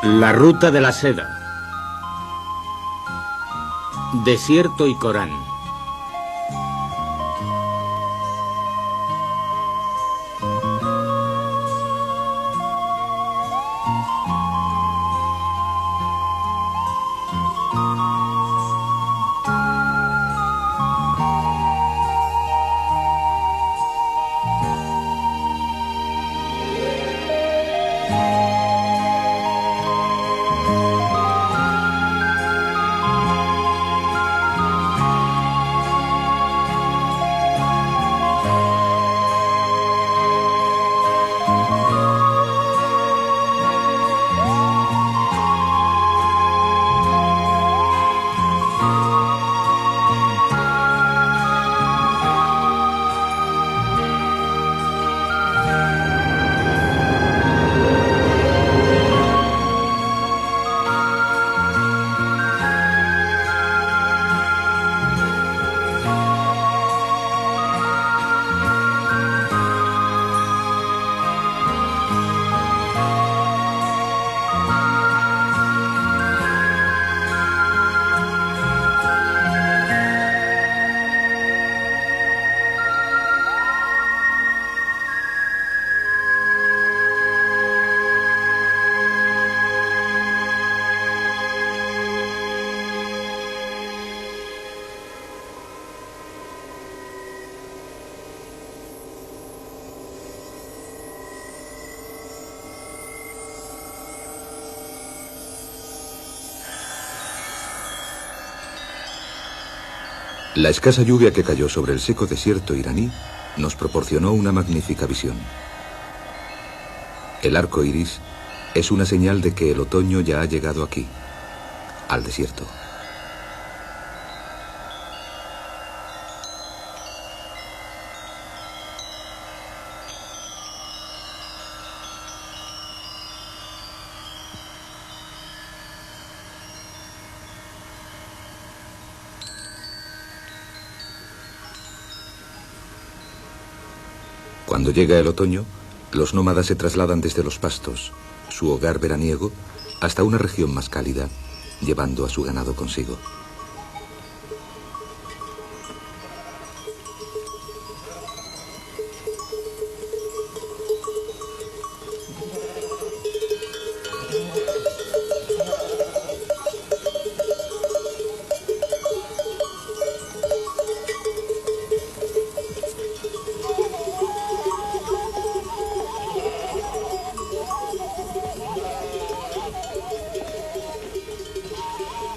La ruta de la seda. Desierto y Corán. La escasa lluvia que cayó sobre el seco desierto iraní nos proporcionó una magnífica visión. El arco iris es una señal de que el otoño ya ha llegado aquí, al desierto. Cuando llega el otoño, los nómadas se trasladan desde los pastos, su hogar veraniego, hasta una región más cálida, llevando a su ganado consigo.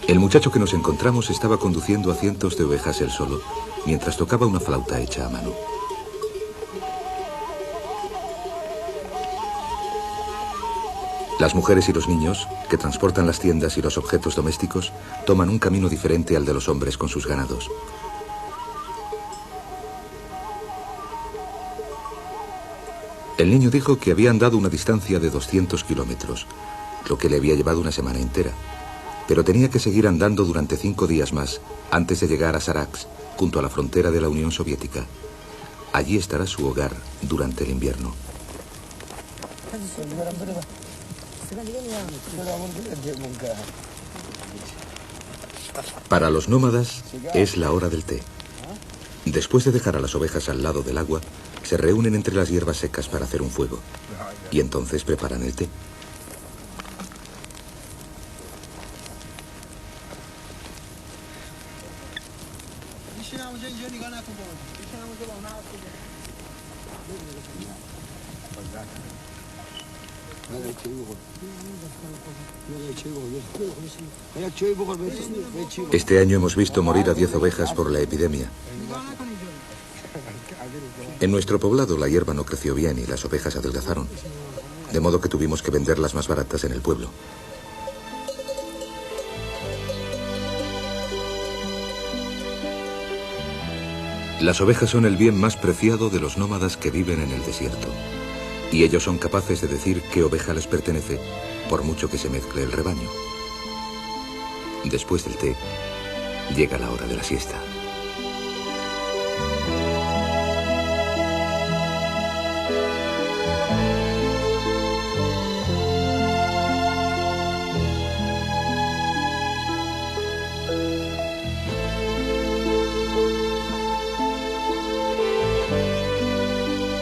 El muchacho que nos encontramos estaba conduciendo a cientos de ovejas él solo, mientras tocaba una flauta hecha a mano. Las mujeres y los niños, que transportan las tiendas y los objetos domésticos, toman un camino diferente al de los hombres con sus ganados. El niño dijo que había andado una distancia de 200 kilómetros, lo que le había llevado una semana entera. Pero tenía que seguir andando durante 5 días más antes de llegar a Sarax, junto a la frontera de la Unión Soviética. Allí estará su hogar durante el invierno. Para los nómadas es la hora del té. Después de dejar a las ovejas al lado del agua, se reúnen entre las hierbas secas para hacer un fuego. Y entonces preparan el té. Este año hemos visto morir a 10 ovejas por la epidemia. En nuestro poblado la hierba no creció bien y las ovejas adelgazaron, de modo que tuvimos que venderlas más baratas en el pueblo. Las ovejas son el bien más preciado de los nómadas que viven en el desierto, y ellos son capaces de decir qué oveja les pertenece, por mucho que se mezcle el rebaño. Después del té, llega la hora de la siesta.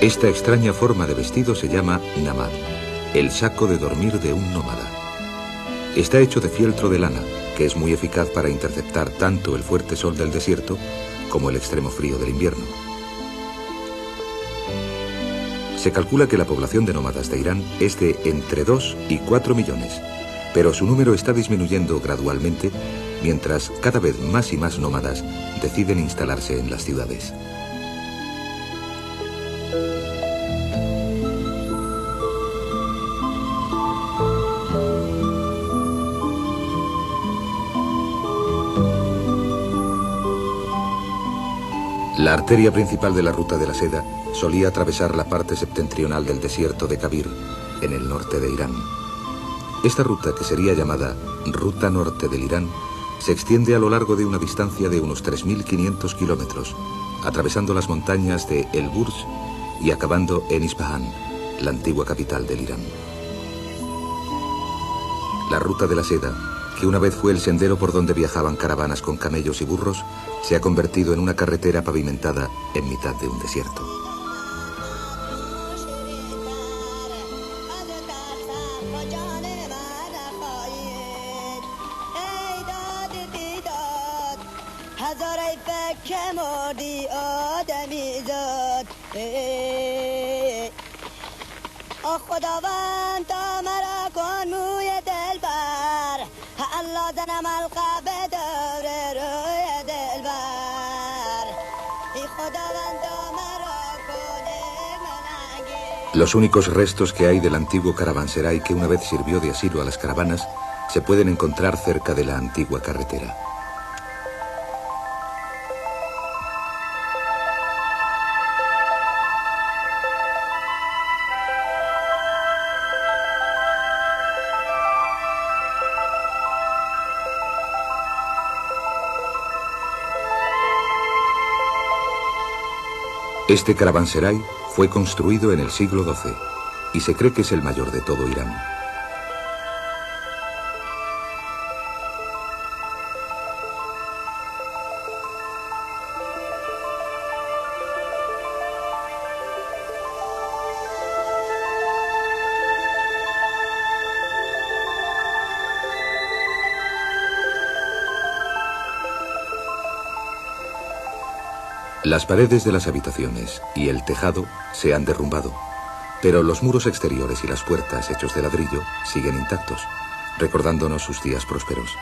Esta extraña forma de vestido se llama namad, el saco de dormir de un nómada. Está hecho de fieltro de lana, que es muy eficaz para interceptar tanto el fuerte sol del desierto como el extremo frío del invierno. Se calcula que la población de nómadas de Irán es de entre 2 y 4 millones, pero su número está disminuyendo gradualmente mientras cada vez más y más nómadas deciden instalarse en las ciudades. La arteria principal de la Ruta de la Seda solía atravesar la parte septentrional del desierto de Kabir, en el norte de Irán. Esta ruta, que sería llamada Ruta Norte del Irán, se extiende a lo largo de una distancia de unos 3.500 kilómetros, atravesando las montañas de El Burj y acabando en Isfahan, la antigua capital del Irán. La Ruta de la Seda, que una vez fue el sendero por donde viajaban caravanas con camellos y burros, se ha convertido en una carretera pavimentada en mitad de un desierto. Los únicos restos que hay del antiguo caravanserai que una vez sirvió de asilo a las caravanas se pueden encontrar cerca de la antigua carretera. Este caravanserai fue construido en el siglo XII y se cree que es el mayor de todo Irán. Las paredes de las habitaciones y el tejado se han derrumbado, pero los muros exteriores y las puertas hechos de ladrillo siguen intactos, recordándonos sus días prósperos.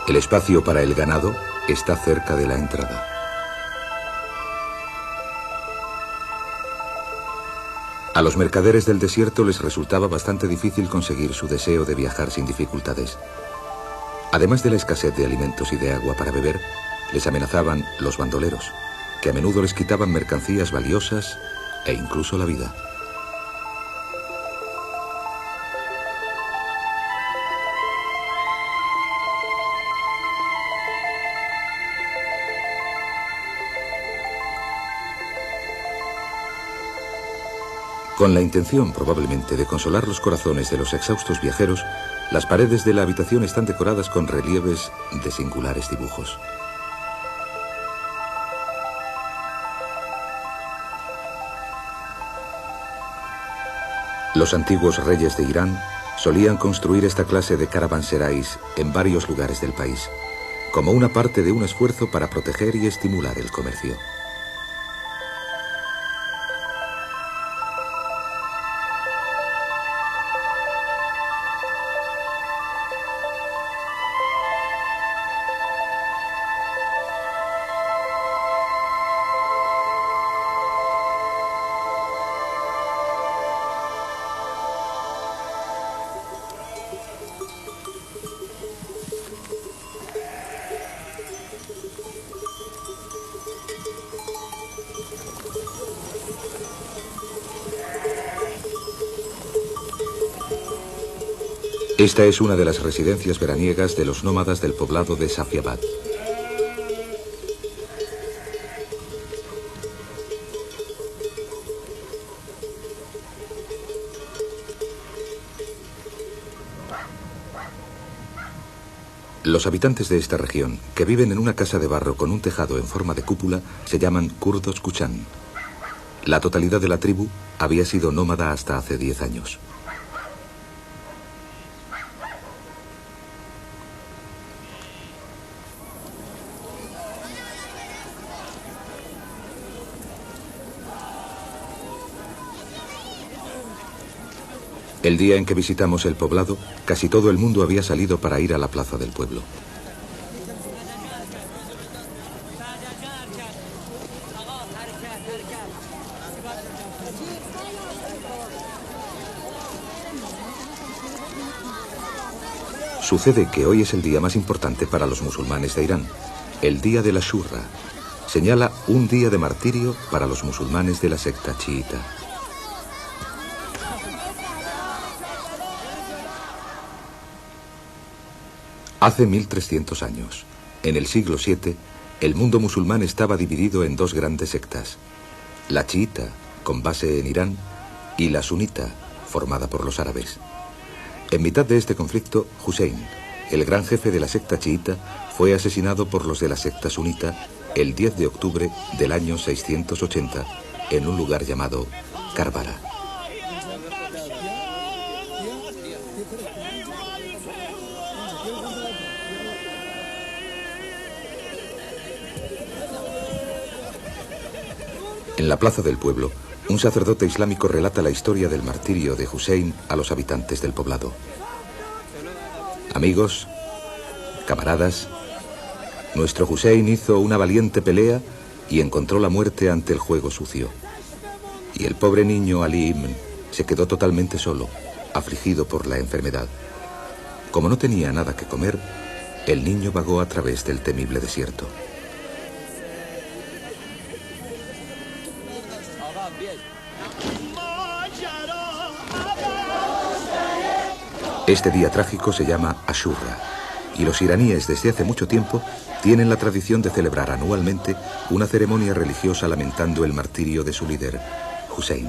El espacio para el ganado está cerca de la entrada. A los mercaderes del desierto les resultaba bastante difícil conseguir su deseo de viajar sin dificultades. Además de la escasez de alimentos y de agua para beber, les amenazaban los bandoleros, que a menudo les quitaban mercancías valiosas e incluso la vida. Con la intención, probablemente, de consolar los corazones de los exhaustos viajeros, las paredes de la habitación están decoradas con relieves de singulares dibujos. Los antiguos reyes de Irán solían construir esta clase de caravanserais en varios lugares del país, como una parte de un esfuerzo para proteger y estimular el comercio. Esta es una de las residencias veraniegas de los nómadas del poblado de Safiabad. Los habitantes de esta región, que viven en una casa de barro con un tejado en forma de cúpula, se llaman kurdos kuchan. La totalidad de la tribu había sido nómada hasta hace 10 años. El día en que visitamos el poblado, casi todo el mundo había salido para ir a la plaza del pueblo. Sucede que hoy es el día más importante para los musulmanes de Irán, el día de la Ashura. Señala un día de martirio para los musulmanes de la secta chiita. Hace 1300 años, en el siglo VII, el mundo musulmán estaba dividido en dos grandes sectas: la chiita, con base en Irán, y la sunita, formada por los árabes. En mitad de este conflicto, Hussein, el gran jefe de la secta chiita, fue asesinado por los de la secta sunita el 10 de octubre del año 680 en un lugar llamado Karbala. En la plaza del pueblo, un sacerdote islámico relata la historia del martirio de Hussein a los habitantes del poblado. Amigos, camaradas, nuestro Hussein hizo una valiente pelea y encontró la muerte ante el juego sucio. Y el pobre niño Ali Ibn se quedó totalmente solo, afligido por la enfermedad. Como no tenía nada que comer, el niño vagó a través del temible desierto. Este día trágico se llama Ashura, y los iraníes desde hace mucho tiempo tienen la tradición de celebrar anualmente una ceremonia religiosa lamentando el martirio de su líder, Hussein.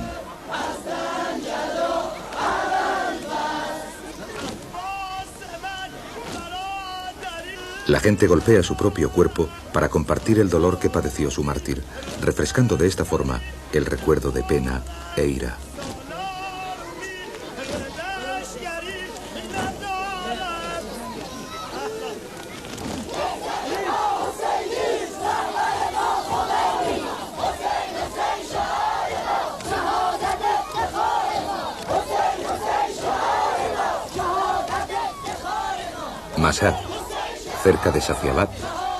La gente golpea su propio cuerpo para compartir el dolor que padeció su mártir, refrescando de esta forma el recuerdo de pena e ira. Mashhad, cerca de Safiabad,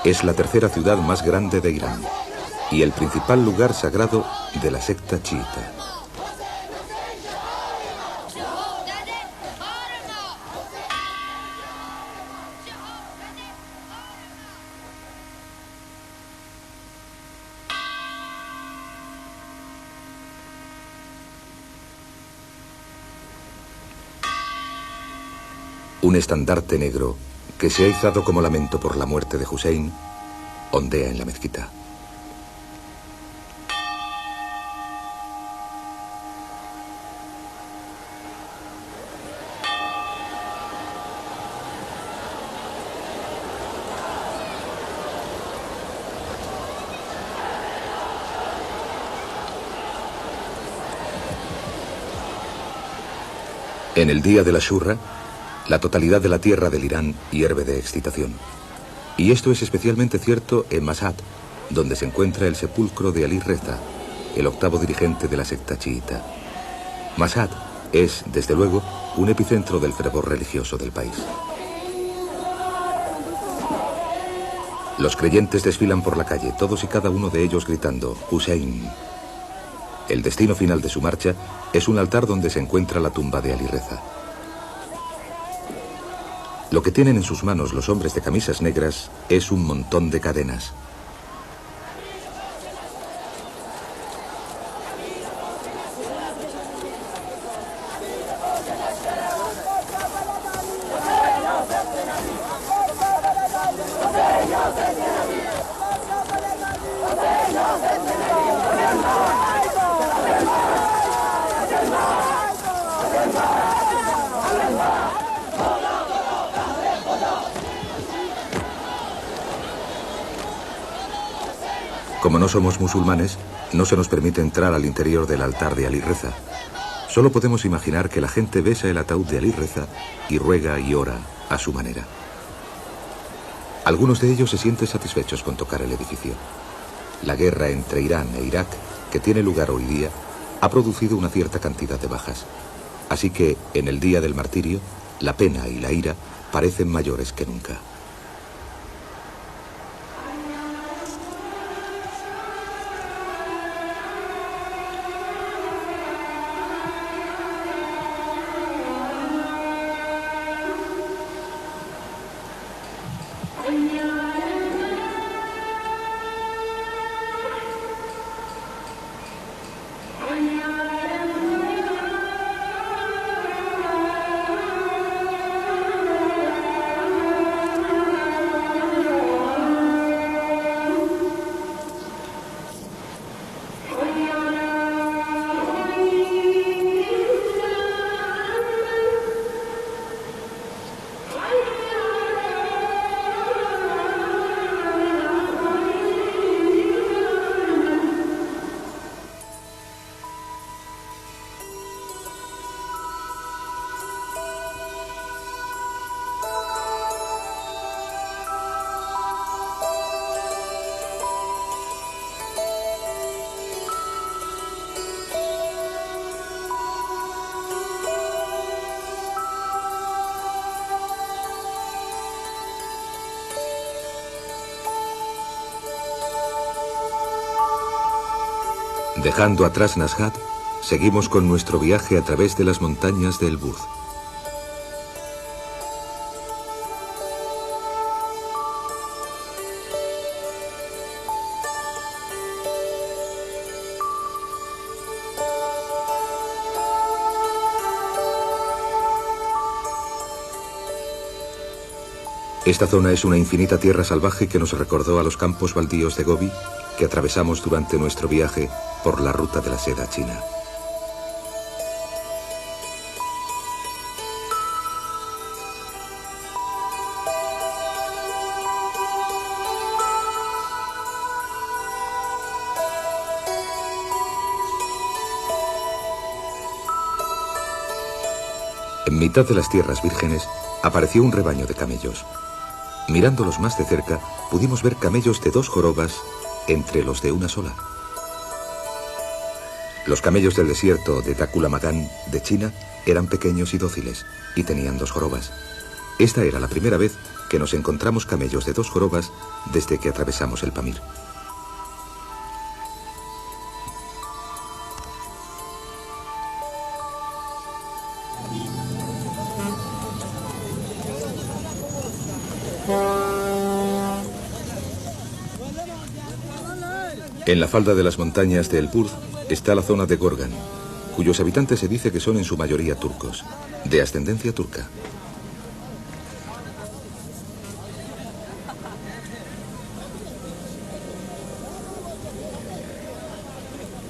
es la tercera ciudad más grande de Irán y el principal lugar sagrado de la secta chiita. Un estandarte negro, que se ha izado como lamento por la muerte de Hussein, ondea en la mezquita. En el día de la Ashura, la totalidad de la tierra del Irán hierve de excitación. Y esto es especialmente cierto en Mashhad, donde se encuentra el sepulcro de Ali Reza, el octavo dirigente de la secta chiita. Mashhad es, desde luego, un epicentro del fervor religioso del país. Los creyentes desfilan por la calle, todos y cada uno de ellos gritando «Hussein». El destino final de su marcha es un altar donde se encuentra la tumba de Ali Reza. Lo que tienen en sus manos los hombres de camisas negras es un montón de cadenas. Como no somos musulmanes, no se nos permite entrar al interior del altar de Ali Reza. Solo podemos imaginar que la gente besa el ataúd de Ali Reza y ruega y ora a su manera. Algunos de ellos se sienten satisfechos con tocar el edificio. La guerra entre Irán e Irak, que tiene lugar hoy día, ha producido una cierta cantidad de bajas. Así que, en el día del martirio, la pena y la ira parecen mayores que nunca. Dejando atrás Nashad, seguimos con nuestro viaje a través de las montañas de El Burd. Esta zona es una infinita tierra salvaje que nos recordó a los campos baldíos de Gobi que atravesamos durante nuestro viaje por la ruta de la seda china. En mitad de las tierras vírgenes apareció un rebaño de camellos. Mirándolos más de cerca, pudimos ver camellos de 2 jorobas entre los de una sola. Los camellos del desierto de Taklamakan de China eran pequeños y dóciles y tenían 2 jorobas. Esta era la primera vez que nos encontramos camellos de 2 jorobas desde que atravesamos el Pamir. En la falda de las montañas de El Burd está la zona de Gorgan, cuyos habitantes se dice que son en su mayoría turcos, de ascendencia turca.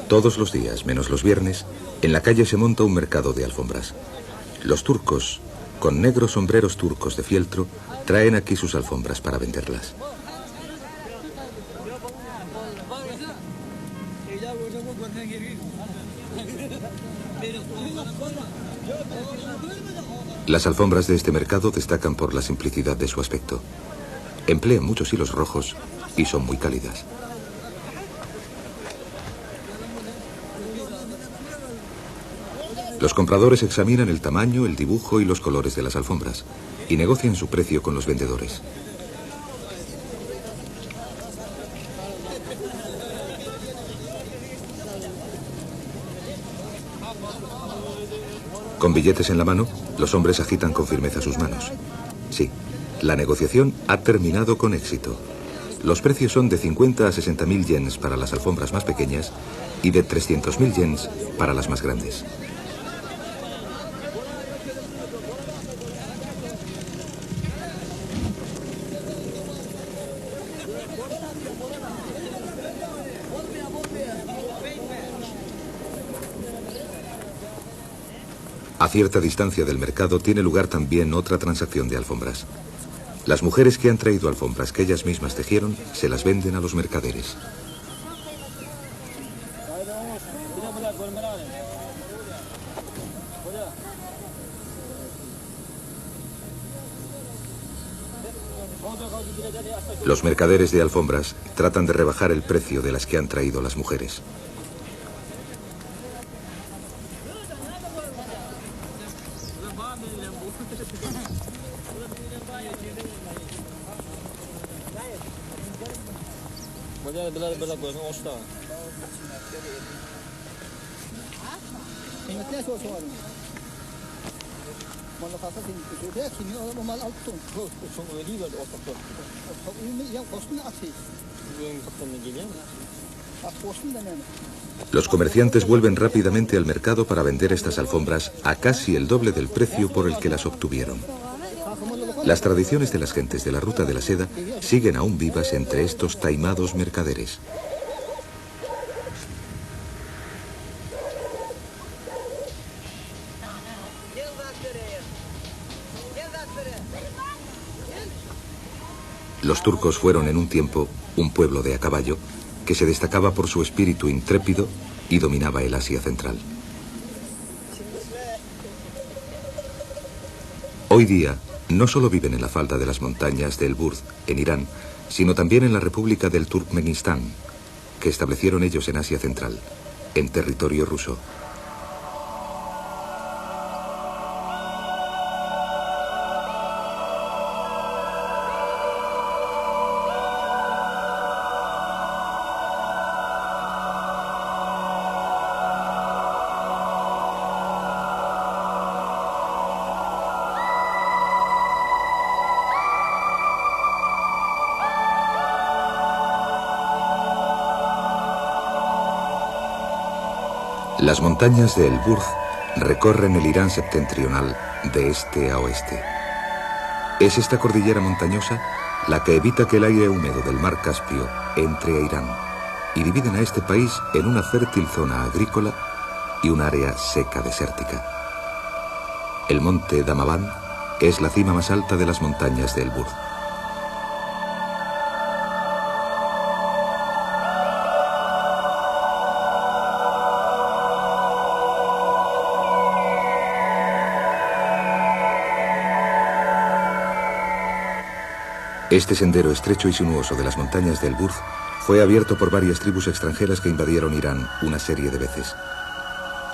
Todos los días, menos los viernes, en la calle se monta un mercado de alfombras. Los turcos, con negros sombreros turcos de fieltro, traen aquí sus alfombras para venderlas. Las alfombras de este mercado destacan por la simplicidad de su aspecto. Emplean muchos hilos rojos y son muy cálidas. Los compradores examinan el tamaño, el dibujo y los colores de las alfombras y negocian su precio con los vendedores. Con billetes en la mano, los hombres agitan con firmeza sus manos. Sí, la negociación ha terminado con éxito. Los precios son de 50 a 60.000 yens para las alfombras más pequeñas y de 300.000 yens para las más grandes. A cierta distancia del mercado tiene lugar también otra transacción de alfombras. Las mujeres que han traído alfombras que ellas mismas tejieron se las venden a los mercaderes. Los mercaderes de alfombras tratan de rebajar el precio de las que han traído las mujeres. Los comerciantes vuelven rápidamente al mercado para vender estas alfombras a casi el doble del precio por el que las obtuvieron. Las tradiciones de las gentes de la ruta de la seda siguen aún vivas entre estos taimados mercaderes. Los turcos fueron en un tiempo un pueblo de a caballo que se destacaba por su espíritu intrépido y dominaba el Asia Central. Hoy día, no solo viven en la falda de las montañas de Elburz, en Irán, sino también en la República del Turkmenistán, que establecieron ellos en Asia Central, en territorio ruso. Las montañas de Elburz recorren el Irán septentrional de este a oeste. Es esta cordillera montañosa la que evita que el aire húmedo del mar Caspio entre a Irán y dividen a este país en una fértil zona agrícola y un área seca desértica. El monte Damavand es la cima más alta de las montañas de Elburz. Este sendero estrecho y sinuoso de las montañas de Elburz fue abierto por varias tribus extranjeras que invadieron Irán una serie de veces.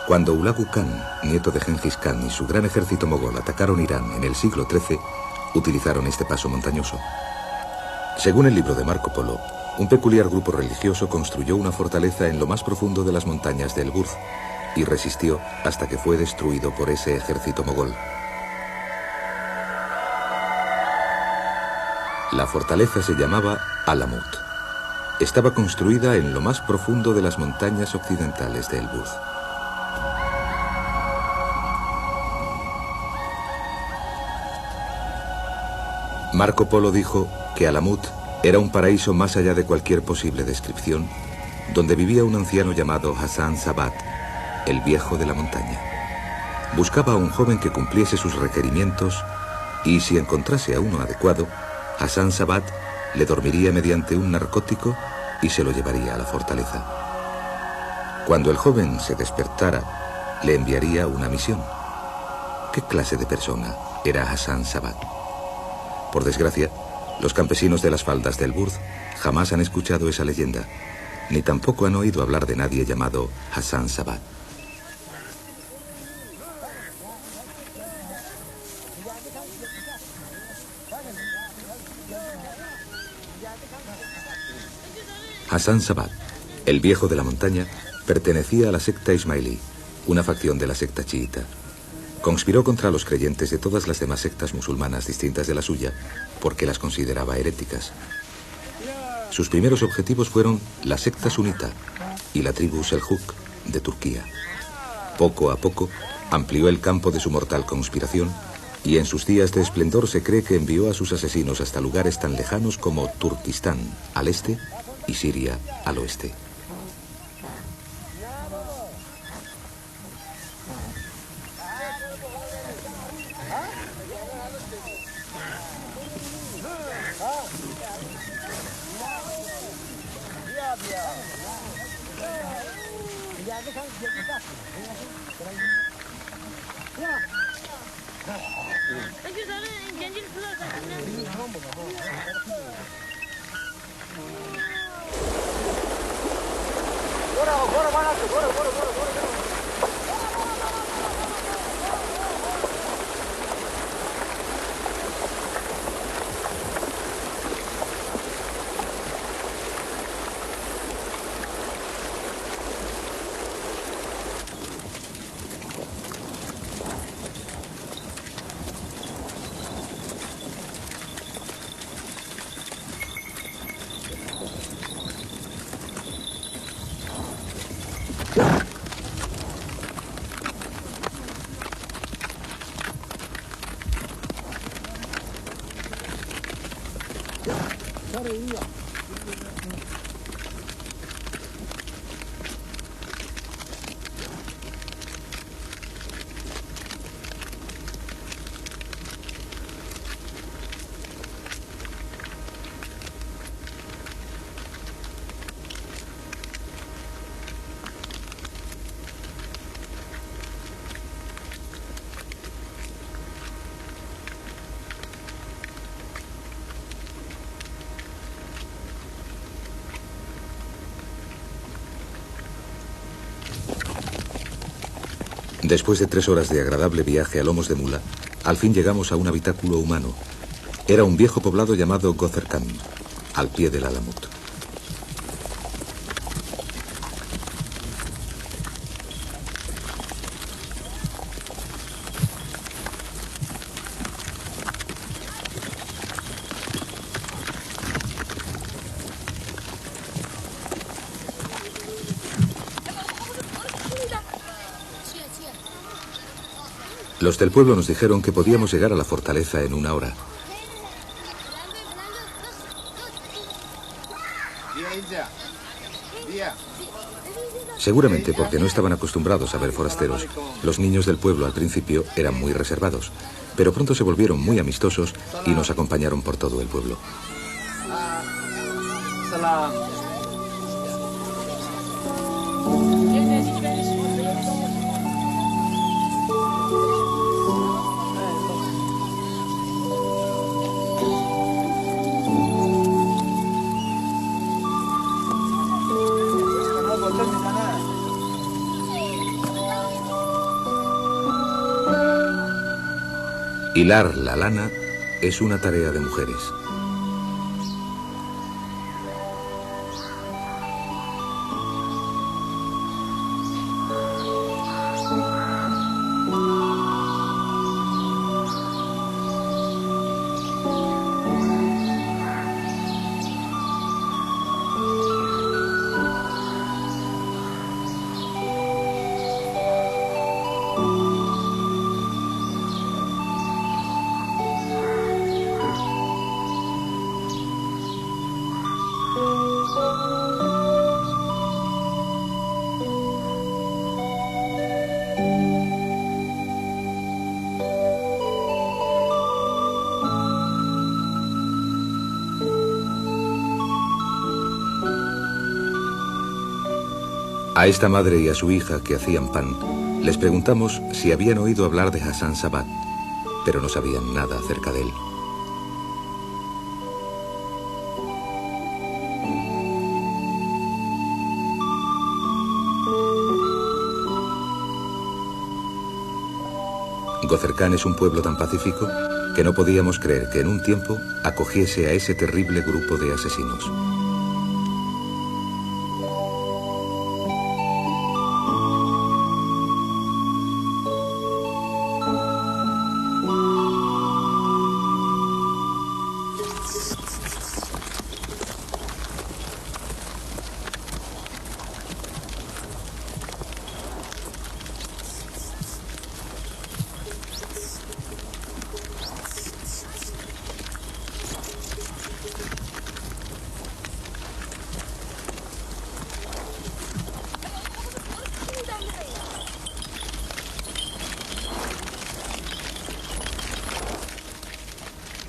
Cuando Hulagu Khan, nieto de Genghis Khan, y su gran ejército mogol atacaron Irán en el siglo XIII, utilizaron este paso montañoso. Según el libro de Marco Polo, un peculiar grupo religioso construyó una fortaleza en lo más profundo de las montañas de Elburz y resistió hasta que fue destruido por ese ejército mogol. La fortaleza se llamaba Alamut. Estaba construida en lo más profundo de las montañas occidentales de Elburz. Marco Polo dijo que Alamut era un paraíso más allá de cualquier posible descripción, donde vivía un anciano llamado Hassan Sabat, el viejo de la montaña. Buscaba a un joven que cumpliese sus requerimientos y, si encontrase a uno adecuado, Hassan Sabat le dormiría mediante un narcótico y se lo llevaría a la fortaleza. Cuando el joven se despertara, le enviaría una misión. ¿Qué clase de persona era Hassan Sabat? Por desgracia, los campesinos de las faldas del Elburz jamás han escuchado esa leyenda, ni tampoco han oído hablar de nadie llamado Hassan Sabat. Hassan Sabat, el viejo de la montaña, pertenecía a la secta ismailí, una facción de la secta chiita. Conspiró contra los creyentes de todas las demás sectas musulmanas distintas de la suya porque las consideraba heréticas. Sus primeros objetivos fueron la secta sunita y la tribu Seljuk de Turquía. Poco a poco amplió el campo de su mortal conspiración y en sus días de esplendor se cree que envió a sus asesinos hasta lugares tan lejanos como Turquistán al este y Siria al oeste. Después de 3 horas de agradable viaje a lomos de mula, al fin llegamos a un habitáculo humano. Era un viejo poblado llamado Gozerkan, al pie del Alamut. Los del pueblo nos dijeron que podíamos llegar a la fortaleza en 1 hora. Seguramente porque no estaban acostumbrados a ver forasteros. Los niños del pueblo al principio eran muy reservados, pero pronto se volvieron muy amistosos y nos acompañaron por todo el pueblo. Hilar la lana es una tarea de mujeres. A esta madre y a su hija que hacían pan, les preguntamos si habían oído hablar de Hassan Sabat, pero no sabían nada acerca de él. Gozerkan es un pueblo tan pacífico que no podíamos creer que en un tiempo acogiese a ese terrible grupo de asesinos.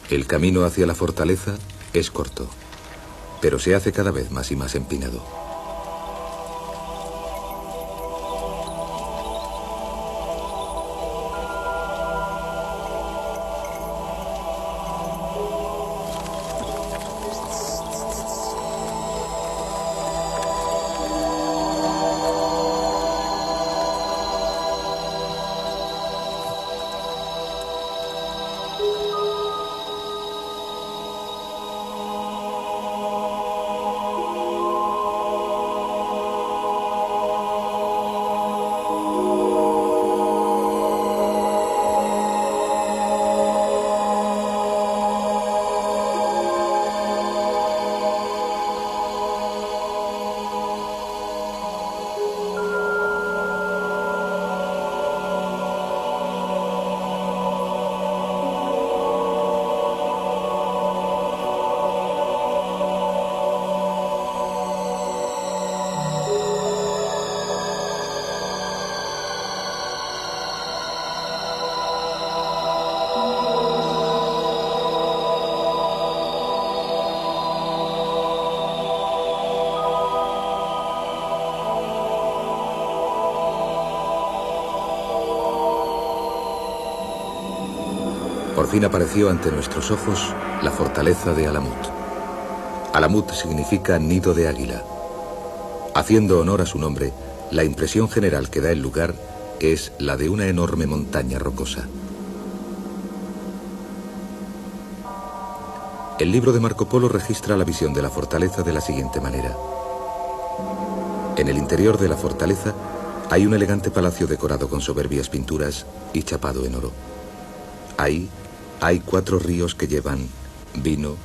El camino hacia la fortaleza es corto, pero se hace cada vez más y más empinado. Por fin apareció ante nuestros ojos la fortaleza de Alamut. Alamut significa nido de águila. Haciendo honor a su nombre, la impresión general que da el lugar es la de una enorme montaña rocosa. El libro de Marco Polo registra la visión de la fortaleza de la siguiente manera. En el interior de la fortaleza hay un elegante palacio decorado con soberbias pinturas y chapado en oro. Ahí hay 4 ríos que llevan vino,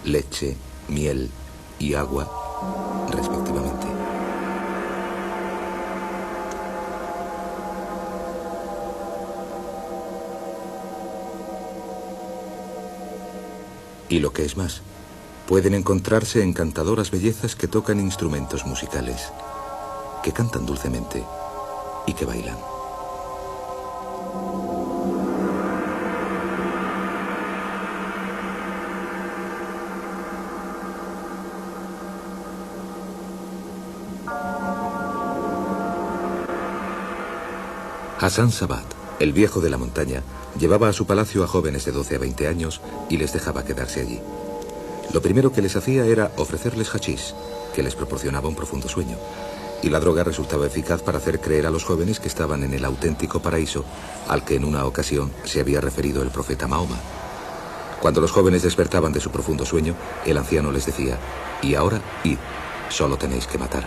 leche, miel y agua, respectivamente. Y lo que es más, pueden encontrarse encantadoras bellezas que tocan instrumentos musicales, que cantan dulcemente y que bailan. Hassan Sabat, el viejo de la montaña, llevaba a su palacio a jóvenes de 12 a 20 años y les dejaba quedarse allí. Lo primero que les hacía era ofrecerles hachís, que les proporcionaba un profundo sueño. Y la droga resultaba eficaz para hacer creer a los jóvenes que estaban en el auténtico paraíso al que en una ocasión se había referido el profeta Mahoma. Cuando los jóvenes despertaban de su profundo sueño, el anciano les decía: y ahora, id, solo tenéis que matar.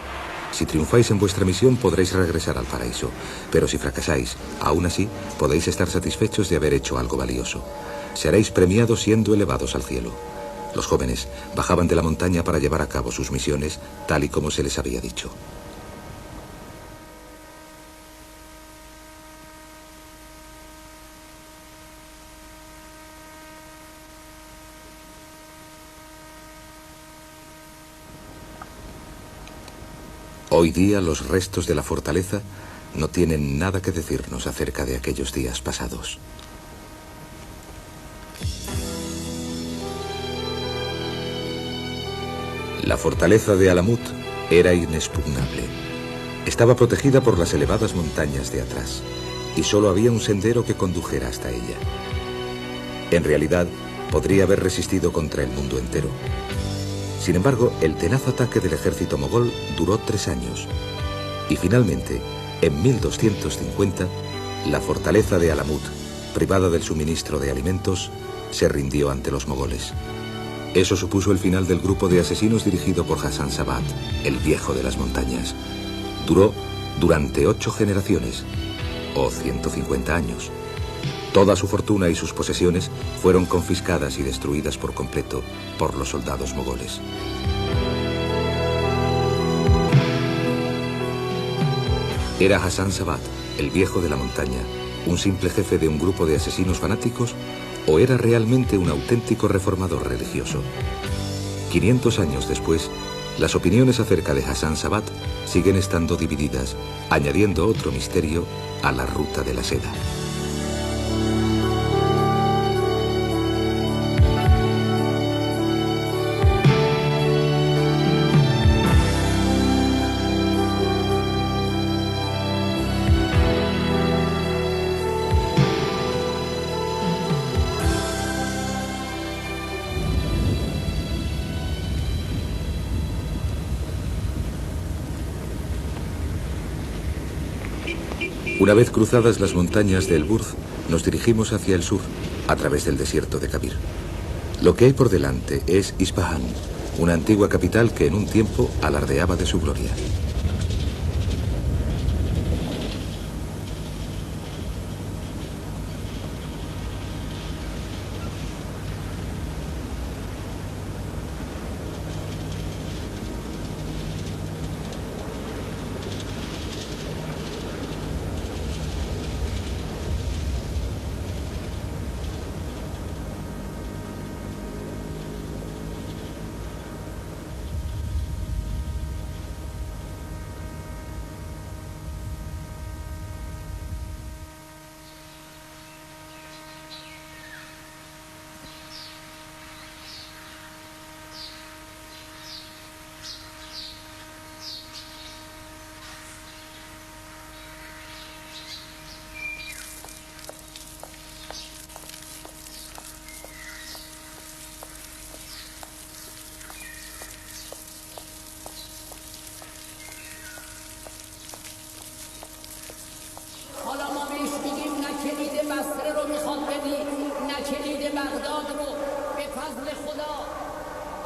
Si triunfáis en vuestra misión podréis regresar al paraíso, pero si fracasáis, aún así podéis estar satisfechos de haber hecho algo valioso. Seréis premiados siendo elevados al cielo. Los jóvenes bajaban de la montaña para llevar a cabo sus misiones, tal y como se les había dicho. Hoy día los restos de la fortaleza no tienen nada que decirnos acerca de aquellos días pasados. La fortaleza de Alamut era inexpugnable. Estaba protegida por las elevadas montañas de atrás y solo había un sendero que condujera hasta ella. En realidad, podría haber resistido contra el mundo entero. Sin embargo, el tenaz ataque del ejército mogol duró 3 años. Y finalmente, en 1250, la fortaleza de Alamut, privada del suministro de alimentos, se rindió ante los mogoles. Eso supuso el final del grupo de asesinos dirigido por Hassan Sabat, el viejo de las montañas. Duró durante 8 generaciones, o 150 años. Toda su fortuna y sus posesiones fueron confiscadas y destruidas por completo por los soldados mogoles. ¿Era Hassan Sabat, el viejo de la montaña, un simple jefe de un grupo de asesinos fanáticos o era realmente un auténtico reformador religioso? 500 años después, las opiniones acerca de Hassan Sabat siguen estando divididas, añadiendo otro misterio a la ruta de la seda. Una vez cruzadas las montañas de Elburz, nos dirigimos hacia el sur, a través del desierto de Kabir. Lo que hay por delante es Isfahan, una antigua capital que en un tiempo alardeaba de su gloria.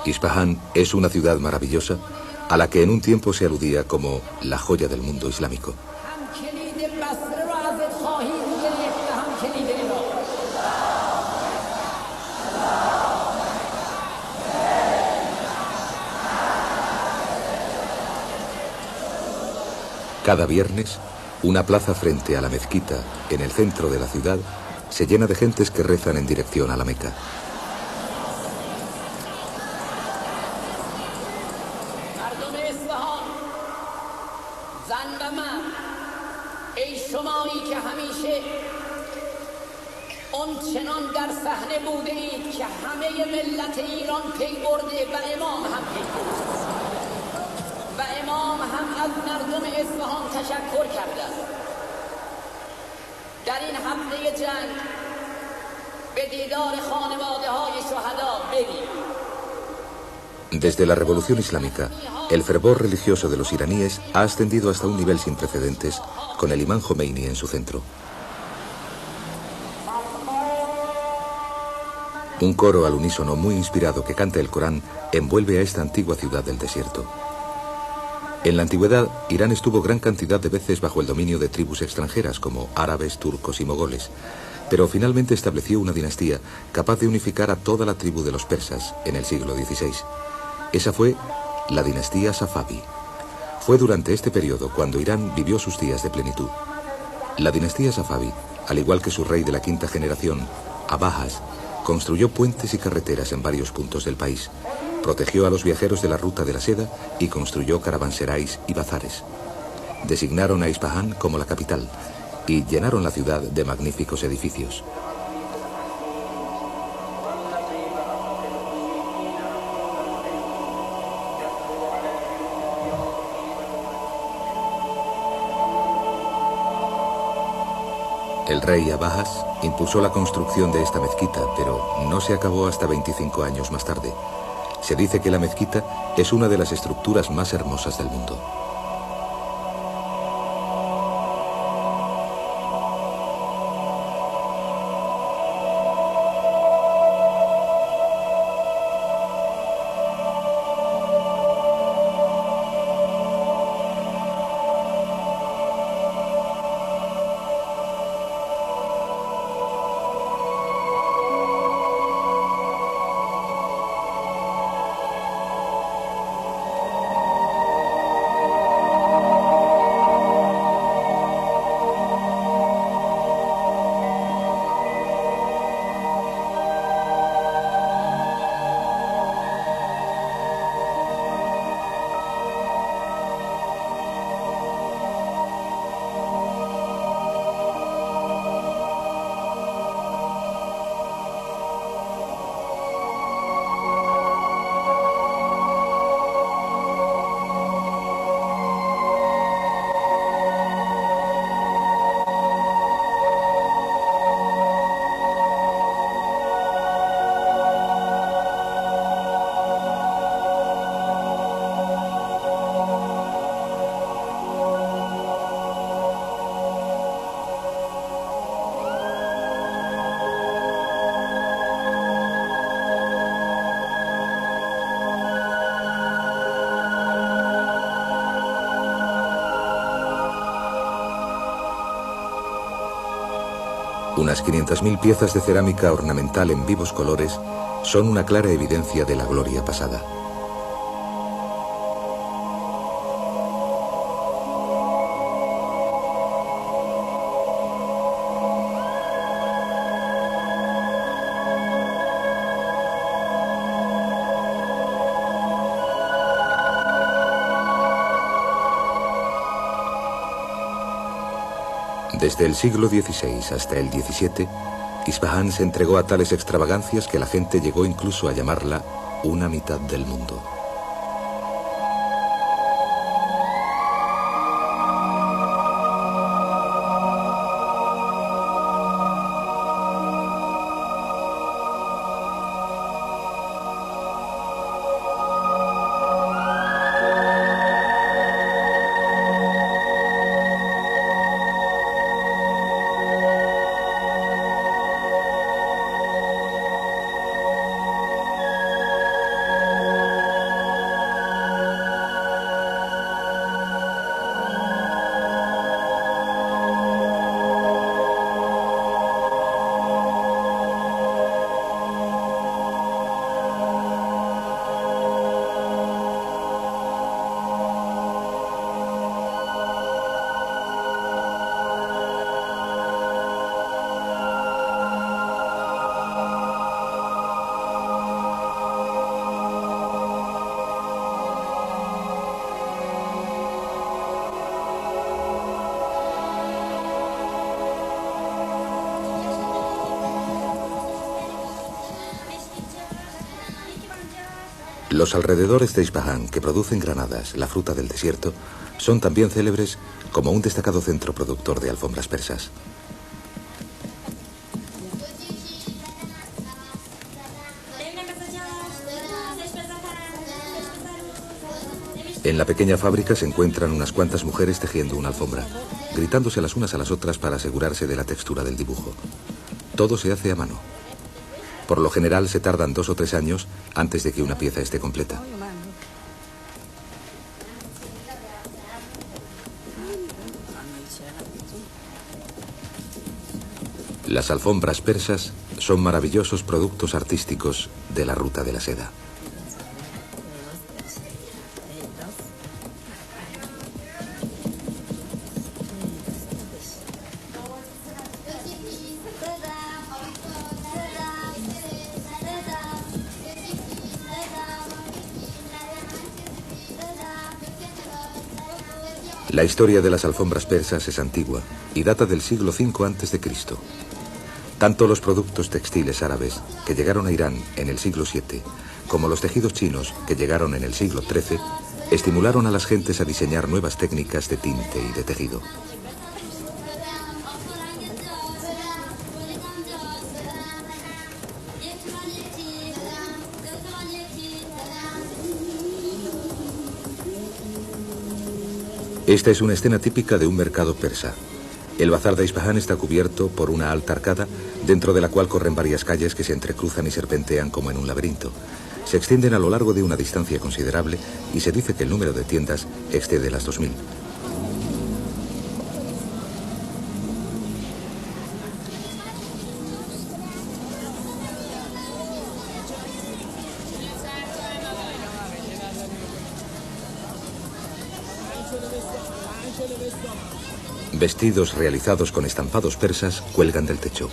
Isfahán es una ciudad maravillosa a la que en un tiempo se aludía como la joya del mundo islámico. Cada viernes, una plaza frente a la mezquita, en el centro de la ciudad, se llena de gentes que rezan en dirección a la Meca. Desde la Revolución Islámica, el fervor religioso de los iraníes ha ascendido hasta un nivel sin precedentes, con el imán Jomeini en su centro. Un coro al unísono muy inspirado que canta el Corán envuelve a esta antigua ciudad del desierto. En la antigüedad, Irán estuvo gran cantidad de veces bajo el dominio de tribus extranjeras como árabes, turcos y mogoles, pero finalmente estableció una dinastía capaz de unificar a toda la tribu de los persas en el siglo XVI. Esa fue la dinastía Safavi. Fue durante este periodo cuando Irán vivió sus días de plenitud. La dinastía Safavi, al igual que su rey de la quinta generación, Abajas, construyó puentes y carreteras en varios puntos del país, protegió a los viajeros de la ruta de la seda y construyó caravanserais y bazares. Designaron a Isfahán como la capital y llenaron la ciudad de magníficos edificios. El rey Abajas impulsó la construcción de esta mezquita, pero no se acabó hasta 25 años más tarde. Se dice que la mezquita es una de las estructuras más hermosas del mundo. Unas 500.000 piezas de cerámica ornamental en vivos colores son una clara evidencia de la gloria pasada. Desde el siglo XVI hasta el XVII, Isfahán se entregó a tales extravagancias que la gente llegó incluso a llamarla una mitad del mundo. Los alrededores de Isfahán, que producen granadas, la fruta del desierto, son también célebres como un destacado centro productor de alfombras persas. En la pequeña fábrica se encuentran unas cuantas mujeres tejiendo una alfombra, gritándose las unas a las otras para asegurarse de la textura del dibujo. Todo se hace a mano. Por lo general se tardan 2 o 3 años antes de que una pieza esté completa. Las alfombras persas son maravillosos productos artísticos de la ruta de la seda. La historia de las alfombras persas es antigua y data del siglo V a.C. Tanto los productos textiles árabes, que llegaron a Irán en el siglo VII, como los tejidos chinos, que llegaron en el siglo XIII, estimularon a las gentes a diseñar nuevas técnicas de tinte y de tejido. Esta es una escena típica de un mercado persa. El bazar de Isfahán está cubierto por una alta arcada, dentro de la cual corren varias calles que se entrecruzan y serpentean como en un laberinto. Se extienden a lo largo de una distancia considerable y se dice que el número de tiendas excede las 2000. Vestidos realizados con estampados persas cuelgan del techo.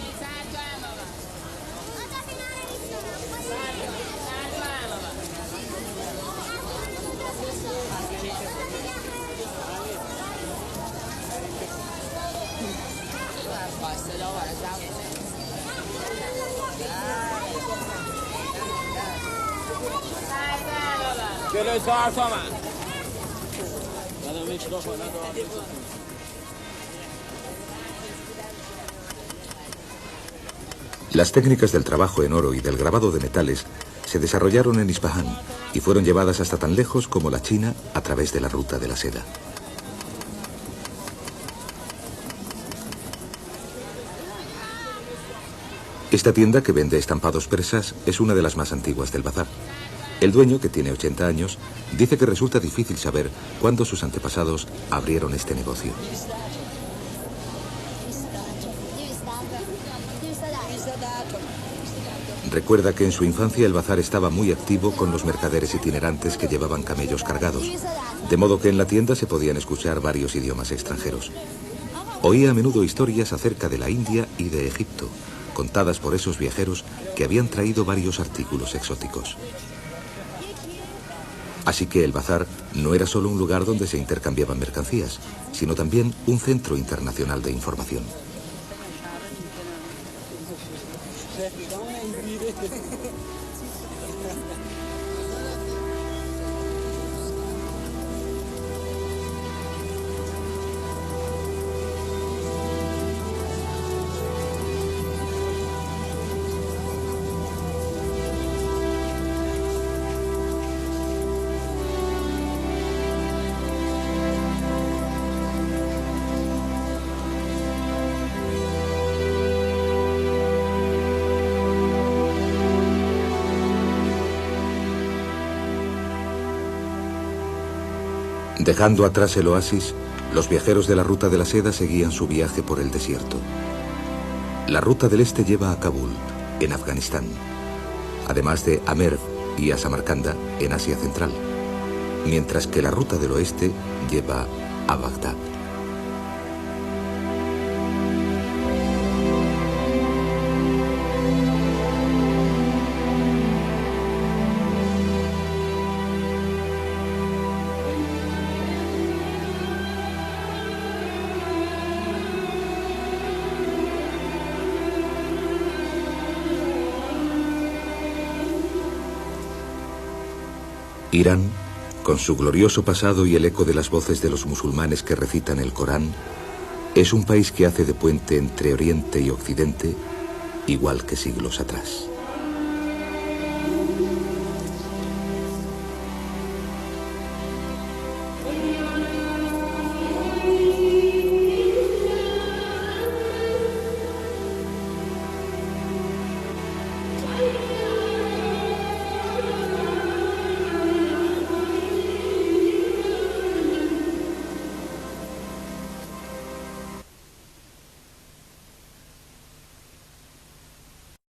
Las técnicas del trabajo en oro y del grabado de metales se desarrollaron en Isfahán y fueron llevadas hasta tan lejos como la China a través de la ruta de la seda. Esta tienda, que vende estampados persas, es una de las más antiguas del bazar. El dueño, que tiene 80 años, dice que resulta difícil saber cuándo sus antepasados abrieron este negocio. Recuerda que en su infancia el bazar estaba muy activo con los mercaderes itinerantes que llevaban camellos cargados, de modo que en la tienda se podían escuchar varios idiomas extranjeros. Oía a menudo historias acerca de la India y de Egipto, contadas por esos viajeros que habían traído varios artículos exóticos. Así que el bazar no era solo un lugar donde se intercambiaban mercancías, sino también un centro internacional de información. Dejando atrás el oasis, los viajeros de la ruta de la seda seguían su viaje por el desierto. La ruta del este lleva a Kabul, en Afganistán, además de a Merv y a Samarcanda, en Asia Central, mientras que la ruta del oeste lleva a Bagdad. Irán, con su glorioso pasado y el eco de las voces de los musulmanes que recitan el Corán, es un país que hace de puente entre Oriente y Occidente, igual que siglos atrás.